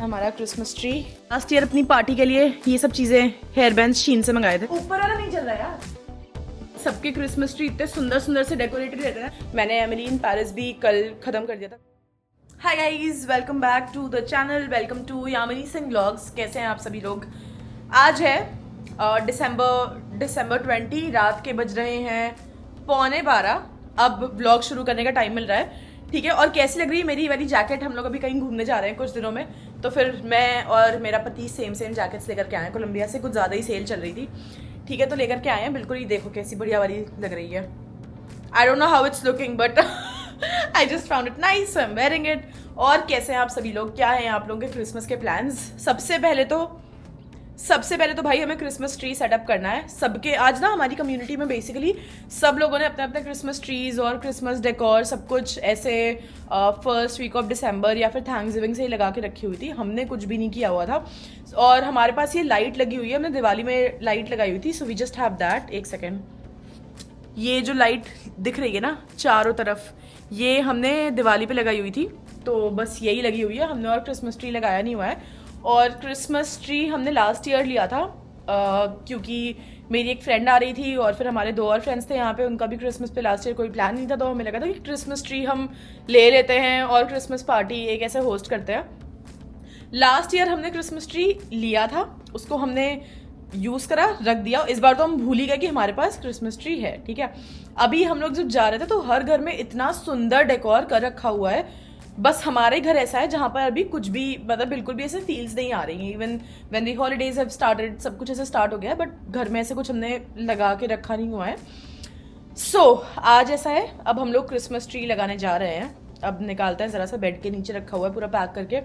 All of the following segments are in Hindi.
हमारा क्रिसमस ट्री लास्ट ईयर अपनी पार्टी के लिए ये सब चीजें हेयर बैंड्स शीन से मंगाए थे। ऊपर वाला नहीं चल रहा यार। सबके क्रिसमस ट्री इतने सुंदर सुंदर से डेकोरेटेड रहते हैं। मैंने एमिली इन पेरिस भी कल खत्म कर दिया था। Hi guys, welcome back to the channel, welcome to Yamini Singh vlogs. कैसे हैं आप सभी लोग? आज है दिसंबर 20, रात के बज रहे हैं 11:15। अब व्लॉग शुरू करने का टाइम मिल रहा है, ठीक है। और कैसी लग रही है मेरी वाली जैकेट? हम लोग अभी कहीं घूमने जा रहे हैं कुछ दिनों में, तो फिर मैं और मेरा पति सेम जैकेट्स लेकर के आए हैं कोलंबिया से। कुछ ज़्यादा ही सेल चल रही थी, ठीक है, तो लेकर के आए हैं। बिल्कुल ही देखो कैसी बढ़िया वाली लग रही है। I don't know how it's looking but I just found it nice, I am wearing it. और कैसे हैं आप सभी लोग? क्या हैं आप लोगों के क्रिसमस के प्लान्स? सबसे पहले तो भाई हमें क्रिसमस ट्री सेटअप करना है सबके। आज ना हमारी कम्युनिटी में बेसिकली सब लोगों ने अपने अपने क्रिसमस ट्रीज और क्रिसमस डेकोर सब कुछ ऐसे फर्स्ट वीक ऑफ दिसंबर या फिर थैंक्सगिविंग से ही लगा के रखी हुई थी। हमने कुछ भी नहीं किया हुआ था। और हमारे पास ये लाइट लगी हुई है, हमने दिवाली में लाइट लगाई हुई थी, so we just have that. एक सेकेंड, ये जो लाइट दिख रही है ना चारों तरफ, ये हमने दिवाली पे लगाई हुई थी, तो बस यही लगी हुई है। हमने और क्रिसमस ट्री लगाया नहीं हुआ है। और क्रिसमस ट्री हमने लास्ट ईयर लिया था क्योंकि मेरी एक फ्रेंड आ रही थी और फिर हमारे 2 और फ्रेंड्स थे यहाँ पे, उनका भी क्रिसमस पे लास्ट ईयर कोई प्लान नहीं था, तो हमें लगा था कि क्रिसमस ट्री हम ले लेते हैं और क्रिसमस पार्टी एक ऐसे होस्ट करते हैं। लास्ट ईयर हमने क्रिसमस ट्री लिया था, उसको हमने यूज़ करा, रख दिया। इस बार तो हम भूल ही गए कि हमारे पास क्रिसमस ट्री है, ठीक है। अभी हम लोग जब जा रहे थे तो हर घर में इतना सुंदर डेकोर कर रखा हुआ है। बस हमारे घर ऐसा है जहाँ पर अभी कुछ भी, मतलब बिल्कुल भी ऐसे फील्स नहीं आ रही हैं। Even when the holidays have started, सब कुछ ऐसे स्टार्ट हो गया है, बट घर में ऐसे कुछ हमने लगा के रखा नहीं हुआ है। सो आज ऐसा है, अब हम लोग क्रिसमस ट्री लगाने जा रहे हैं। अब निकालते हैं, ज़रा सा बेड के नीचे रखा हुआ है पूरा पैक करके,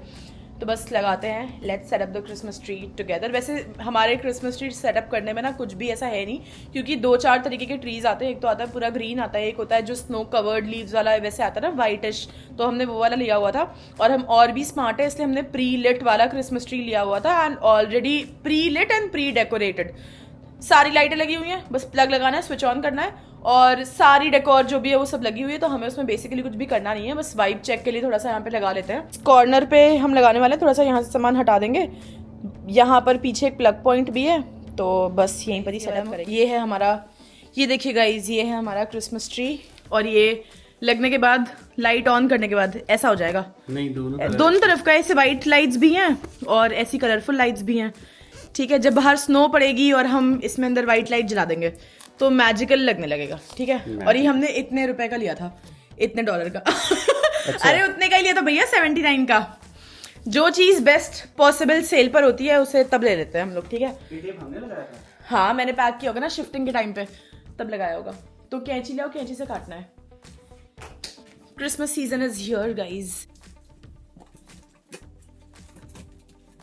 तो बस लगाते हैं। Let's set up the Christmas tree together. वैसे हमारे क्रिसमस ट्री सेटअप करने में ना कुछ भी ऐसा है नहीं, क्योंकि 2-4 तरीके के ट्रीज आते हैं। एक तो आता है पूरा ग्रीन आता है, एक होता है जो स्नो कवर्ड लीव्स वाला वैसे आता है ना, वाइटिश, तो हमने वो वाला लिया हुआ था। और हम और भी स्मार्ट है, इसलिए हमने प्री लिट वाला क्रिसमस ट्री लिया हुआ था, and already pre lit and pre decorated. सारी लाइटें लगी हुई हैं, बस प्लग लगाना है, स्विच ऑन करना है, और सारी डेकोर जो भी है वो सब लगी हुई है। तो हमें उसमें बेसिकली कुछ भी करना नहीं है, बस वाइब चेक के लिए थोड़ा सा यहाँ पे लगा लेते हैं। कॉर्नर पे हम लगाने वाले हैं, थोड़ा सा यहाँ से सामान हटा देंगे। यहाँ पर पीछे एक प्लग पॉइंट भी है, तो बस यहीं पर ही सेटअप करेंगे। ये है हमारा, ये देखिए गाइज, ये है हमारा क्रिसमस ट्री। और ये लगने के बाद, लाइट ऑन करने के बाद ऐसा हो जाएगा। नहीं, दोनों तरफ का ऐसे वाइट लाइट्स भी हैं और ऐसी कलरफुल लाइट्स भी हैं, ठीक है। जब बाहर स्नो पड़ेगी और हम इसमें अंदर वाइट लाइट जला देंगे तो मैजिकल लगने लगेगा, ठीक है। और ये हमने इतने रुपए का लिया था, इतने $, का अच्छा। अरे उतने का ही लिया था भैया, 79 का। जो चीज बेस्ट पॉसिबल सेल पर होती है उसे तब ले लेते हैं हम लोग, ठीक है। हमने लगाया था? हाँ, मैंने पैक किया होगा ना शिफ्टिंग के टाइम पे, तब लगाया होगा। तो कैंची लाओ, कैंची से काटना है। Christmas season is here guys.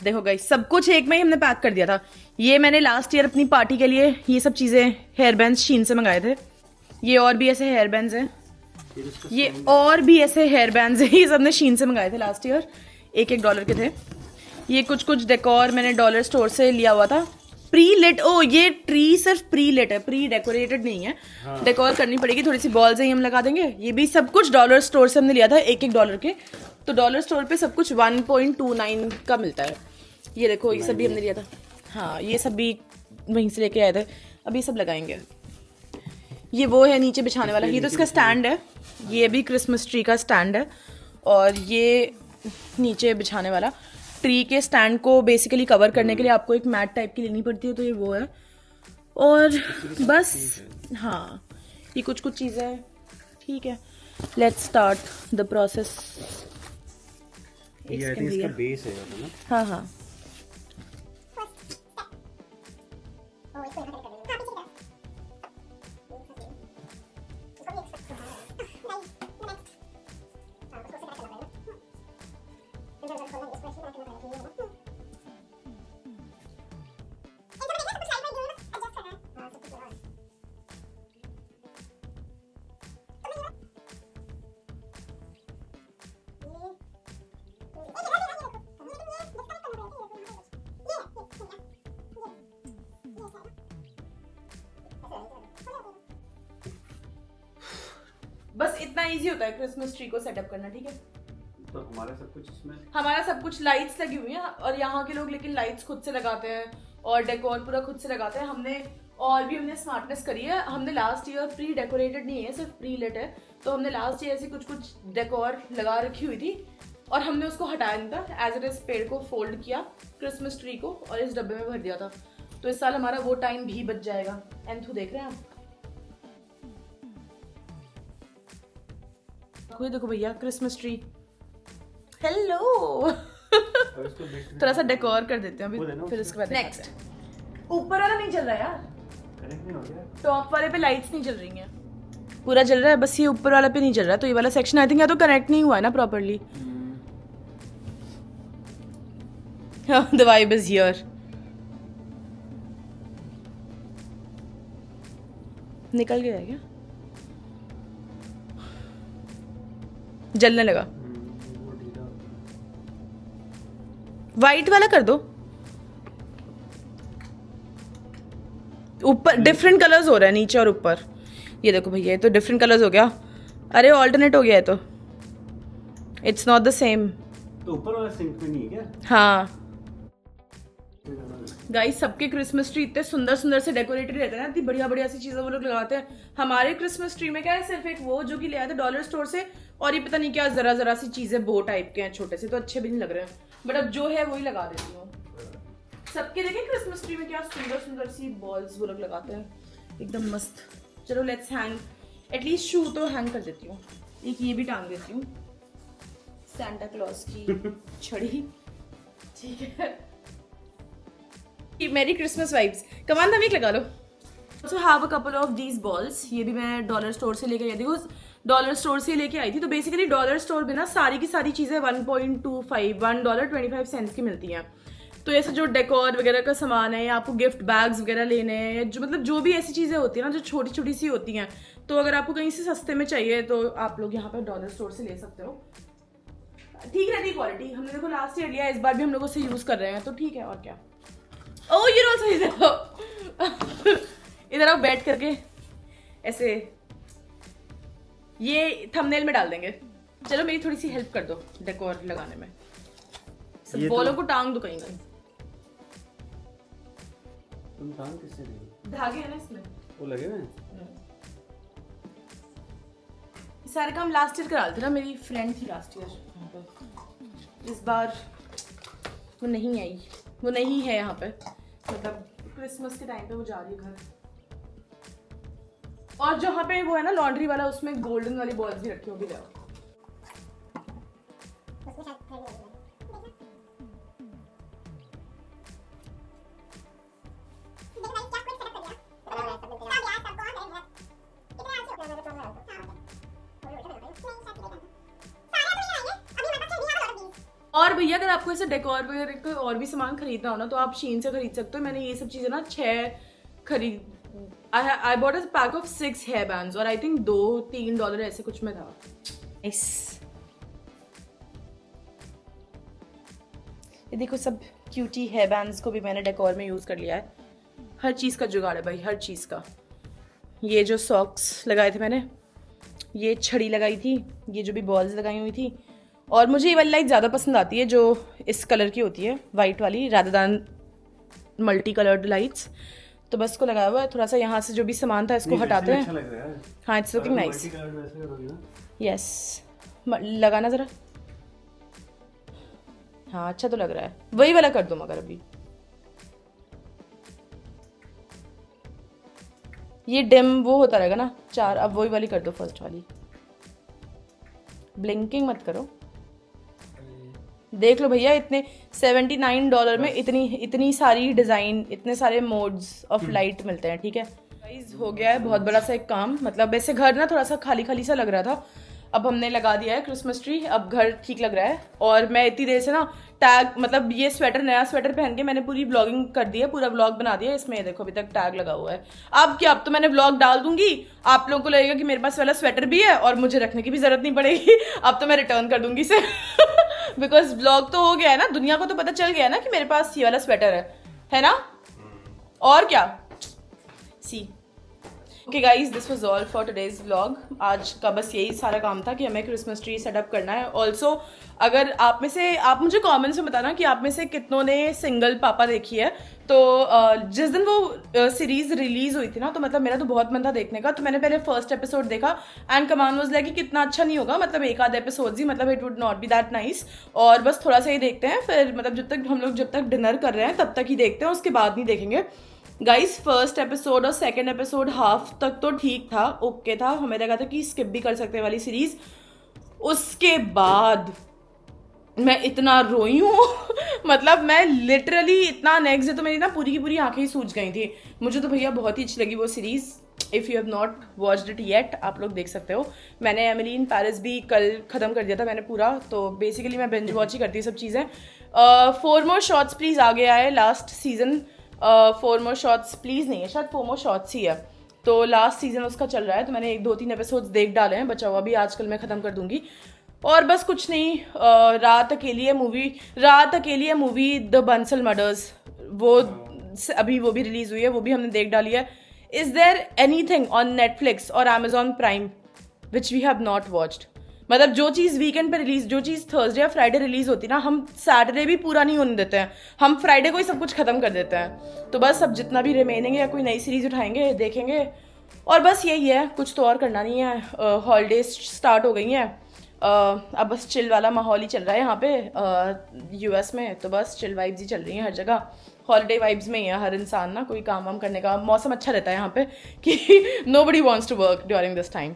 देखो गाइस, सब कुछ एक में ही हमने पैक कर दिया था। ये मैंने लास्ट ईयर अपनी पार्टी के लिए ये सब चीजें हेयर बैंड्स शीन से मंगाए थे। ये और भी ऐसे हेयर बैंड्स हैं, ये और भी ऐसे हेयर बैंड्स हैं, ये सब ने शीन से मंगाए थे लास्ट ईयर, $1 के थे। ये कुछ डेकोर मैंने डॉलर स्टोर से लिया हुआ था, प्री लिट। ओ, ये ट्री सिर्फ प्री लिट है, प्री डेकोरेटेड नहीं है। हाँ। डेकोर करनी पड़ेगी, थोड़ी सी बॉल्स ही हम लगा देंगे। ये भी सब कुछ डॉलर स्टोर से हमने लिया था, $1 के। तो डॉलर स्टोर पे सब कुछ 1.29 का मिलता है। ये देखो, ये सब भी हमने लिया था। हाँ, ये सब भी वहीं से लेके आए थे। अब ये सब लगाएंगे। ये वो है नीचे बिछाने वाला, ये तो इसका स्टैंड है। ये भी क्रिसमस ट्री का स्टैंड है। और ये नीचे बिछाने वाला ट्री के स्टैंड को बेसिकली कवर करने के लिए आपको एक मैट टाइप की लेनी पड़ती है, तो ये वो है। और बस हाँ, ये कुछ चीज़ें हैं, ठीक है। Let's start the process. इसका बेस है ना? हाँ हाँ, बस इतना इजी होता है क्रिसमस ट्री को सेटअप करना, ठीक है। तो हमारा सब कुछ इसमें, हमारा सब कुछ लाइट्स लगी हुई हैं और यहाँ के लोग लेकिन लाइट्स खुद से लगाते हैं और डेकोर पूरा खुद से लगाते हैं। हमने स्मार्टनेस करी है। हमने लास्ट ईयर प्री डेकोरेटेड नहीं है, सिर्फ प्री लेट है, तो हमने लास्ट ईयर ऐसी कुछ डेकोर लगा रखी हुई थी और हमने उसको हटाया नहीं था। एज इट इज पेड़ को फोल्ड किया, क्रिसमस ट्री को, और इस डब्बे में भर दिया था। तो इस साल हमारा वो टाइम भी बच जाएगा। एंथू देख रहे हैं आप? देखो भैया क्रिसमस ट्री। हेलो थोड़ा सा डेकोर कर देते हैं अभी, फिर उसके बाद नेक्स्ट। ऊपर वाला नहीं चल रहा यार, कनेक्ट नहीं हो गया। टॉप वाले पे लाइट्स नहीं चल रही हैं, पूरा चल रहा है, बस ये ऊपर वाला पे नहीं चल रहा। तो ये वाला सेक्शन आई थिंक या तो कनेक्ट नहीं हुआ है ना properly. The vibe is here. निकल गया है क्या? जलने लगा। वाइट वाला कर दो। ऊपर डिफरेंट कलर्स हो रहा है, नीचे और ऊपर। ये देखो भैया, ये तो डिफरेंट कलर्स हो गया। अरे ऑल्टरनेट हो गया है, तो इट्स नॉट द सेम। तो ऊपर वाला सिंक में नहीं है क्या? हाँ गाइस, सबके क्रिसमस ट्री इतने सुंदर सुंदर से डेकोरेटेड रहते हैं ना, इतनी बढ़िया बढ़िया सी चीजें वो लोग लगाते हैं। हमारे क्रिसमस ट्री में क्या है, सिर्फ एक वो जो कि ले आए थे डॉलर स्टोर से, और ये पता नहीं क्या जरा जरा सी चीजें बो टाइप के हैं, छोटे से, तो अच्छे भी नहीं लग रहे हैं। बट अब जो है वही लगा देती हूँ। सबके देखें क्रिसमस ट्री में क्या सुंदर सुंदर सी बॉल्स वो लोग लगाते हैं, एकदम मस्त। चलो लेट्स हैंग, एटलीस्ट शू तो हैंग कर देती हूँ। एक ये भी टांग देती हूँ, सैंटा क्लॉज की छड़ी। ठीक है, मेरी क्रिसमस वाइब्स। कमान हम एक लगा लो। So have a couple of these balls. ये भी मैं डॉलर स्टोर से लेके आई थी, डॉलर स्टोर से लेके आई थी। तो बेसिकली डॉलर स्टोर में ना सारी की सारी चीजें $1.25 की मिलती हैं। तो ऐसे जो डेकोर वगैरह का सामान है, या आपको गिफ्ट बैग्स वगैरह लेने हैं, या जो मतलब जो भी ऐसी चीजें होती है ना जो छोटी छोटी सी होती हैं, तो अगर आपको कहीं से सस्ते में चाहिए तो आप लोग यहाँ पर डॉलर स्टोर से ले सकते हो। ठीक रहती है क्वालिटी। हमने देखो लास्ट ईयर लिया, इस बार भी हम लोग उसे यूज कर रहे हैं, तो ठीक है। और क्या। ओह यू आल्सो इधर आओ बैठ करके ऐसे, ये थंबनेल में डाल देंगे। चलो मेरी थोड़ी सी हेल्प कर दो डेकोर लगाने में। सब बॉलों को टांग दो कहीं कहीं। तुम टांग किससे रही? धागे हैं ना इसमें, वो लगे हुए हैं। सारे काम लास्ट ईयर करा थे ना, मेरी फ्रेंड थी लास्ट ईयर। इस बार वो नहीं आई, वो नहीं है यहाँ पे, मतलब क्रिसमस के टाइम पे वो जा रही है घर। और जहाँ पे वो है ना लॉन्ड्री वाला, उसमें गोल्डन वाली बॉल्स भी रखी होगी। जाओ और भैया अगर आपको ऐसे डेकोर वगैरह कोई और भी सामान खरीदना हो ना, तो आप शीन से खरीद सकते हो। मैंने ये सब चीजें ना 6 खरीद, I bought a pack of 6 hair bands, और आई थिंक $2-3 ऐसे कुछ में था। नाइस। ये देखो सब क्यूटी हेयर बैंड्स को भी मैंने डेकोर में यूज कर लिया है। हर चीज का जुगाड़ है भाई, हर चीज का। ये जो सॉक्स लगाए थे मैंने, ये छड़ी लगाई थी, ये जो भी बॉल्स लगाई हुई थी, और मुझे ये वाली लाइट ज़्यादा पसंद आती है जो इस कलर की होती है, वाइट वाली, rather than multi coloured lights. तो बस को लगाया हुआ है। थोड़ा सा यहाँ से जो भी सामान था इसको हटाते हैं। अच्छा लग रहा है। हाँ इट्स लुकिंग नाइस। यस लगाना ज़रा। हाँ अच्छा तो लग रहा है। वही वाला कर दो मगर अभी। ये डिम वो होता रहेगा ना 4, अब वही वाली कर दो, फर्स्ट वाली। ब्लिंकिंग मत करो। देख लो भैया, इतने $79 में इतनी सारी डिजाइन, इतने सारे मोड्स ऑफ लाइट मिलते हैं। ठीक है गाइस, हो गया है बहुत बड़ा सा एक काम। मतलब ऐसे घर ना थोड़ा सा खाली खाली सा लग रहा था, अब हमने लगा दिया है क्रिसमस ट्री, अब घर ठीक लग रहा है। और मैं इतनी देर से ना टैग, मतलब ये स्वेटर, नया स्वेटर पहन के मैंने पूरी व्लॉगिंग कर दी है, पूरा व्लॉग बना दिया है। इसमें ये देखो अभी तक टैग लगा हुआ है। अब क्या, अब तो मैंने व्लॉग डाल दूंगी, आप लोगों को लगेगा कि मेरे पास वाला स्वेटर भी है और मुझे रखने की भी जरूरत नहीं पड़ेगी। अब तो मैं रिटर्न कर दूंगी इसे बिकॉज व्लॉग तो हो गया है ना, दुनिया को तो पता चल गया है ना कि मेरे पास ये वाला स्वेटर है ना। और क्या see okay guys, this was all for today's vlog. आज का बस यही सारा काम था कि हमें क्रिसमस ट्री सेटअप करना है। ऑल्सो अगर आप मुझे कमेंट्स में बताना कि आप में से कितनों ने सिंगल पापा देखी है। तो जिस दिन वो सीरीज रिलीज हुई थी ना, तो मतलब मेरा तो बहुत मन था देखने का। तो मैंने पहले फर्स्ट एपिसोड देखा एंड कमान वाज लाइक कि कितना अच्छा नहीं होगा, मतलब एक आध एपिसोड ही, मतलब it would not be that nice, और बस थोड़ा सा ही देखते हैं। फिर मतलब जब तक डिनर कर रहे हैं तब तक ही देखते हैं, उसके बाद नहीं देखेंगे। गाइस, फर्स्ट एपिसोड और सेकंड एपिसोड हाफ तक तो ठीक था, ओके था, हमें लगा था कि स्किप भी कर सकते हैं वाली सीरीज। उसके बाद मैं इतना रोई हूँ मतलब मैं लिटरली इतना, नेक्स्ट डे तो मेरी ना पूरी की पूरी आंखें ही सूज गई थी। मुझे तो भैया बहुत ही अच्छी लगी वो series. If you have not watched it yet, आप लोग देख सकते हो। मैंने एमिली इन पेरिस भी कल ख़त्म कर दिया था मैंने पूरा। तो बेसिकली मैं बिंज वॉच ही करती हूँ सब चीज़ें। 4 more शॉट्स प्लीज़ आ गया है last season. 4 more shots please नहीं है, शायद 4 more शॉट्स ही है। तो लास्ट सीजन उसका चल रहा है, तो मैंने 1-2-3 एपिसोड्स देख डाले हैं, बचा हुआ भी आजकल मैं ख़त्म कर दूंगी। और बस कुछ नहीं, रात अकेली है मूवी द बंसल मर्डर्स, वो अभी वो भी रिलीज हुई है, वो भी हमने देख डाली है। Is there anything on Netflix और Amazon Prime which we have not watched? मतलब जो चीज़ वीकेंड पे रिलीज, जो चीज़ थर्सडे या फ्राइडे रिलीज होती है ना, हम सैटरडे भी पूरा नहीं होने देते हैं, हम फ्राइडे को ही सब कुछ खत्म कर देते हैं। तो बस अब जितना भी रिमेनिंग है, या कोई नई सीरीज उठाएंगे, देखेंगे। और बस यही है, कुछ तो और करना नहीं है। हॉलीडेज स्टार्ट हो गई हैं, अब बस चिल वाला माहौल ही चल रहा है यहाँ पे यूएस में। तो बस चिल वाइब्स ही चल रही हैं हर जगह, हॉलीडे वाइब्स में ही है हर इंसान ना, कोई काम वाम करने का। मौसम अच्छा रहता है यहाँ पे कि nobody wants to work during this time.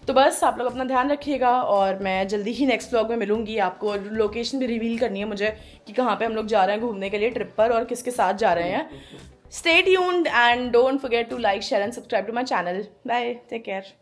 तो बस आप लोग अपना ध्यान रखिएगा, और मैं जल्दी ही नेक्स्ट व्लॉग में मिलूंगी आपको। लोकेशन भी रिवील करनी है मुझे कि कहाँ पे हम लोग जा रहे हैं घूमने के लिए ट्रिप पर, और किसके साथ जा रहे हैं। Stay tuned and don't forget to like, share and subscribe to my channel. Bye, take care.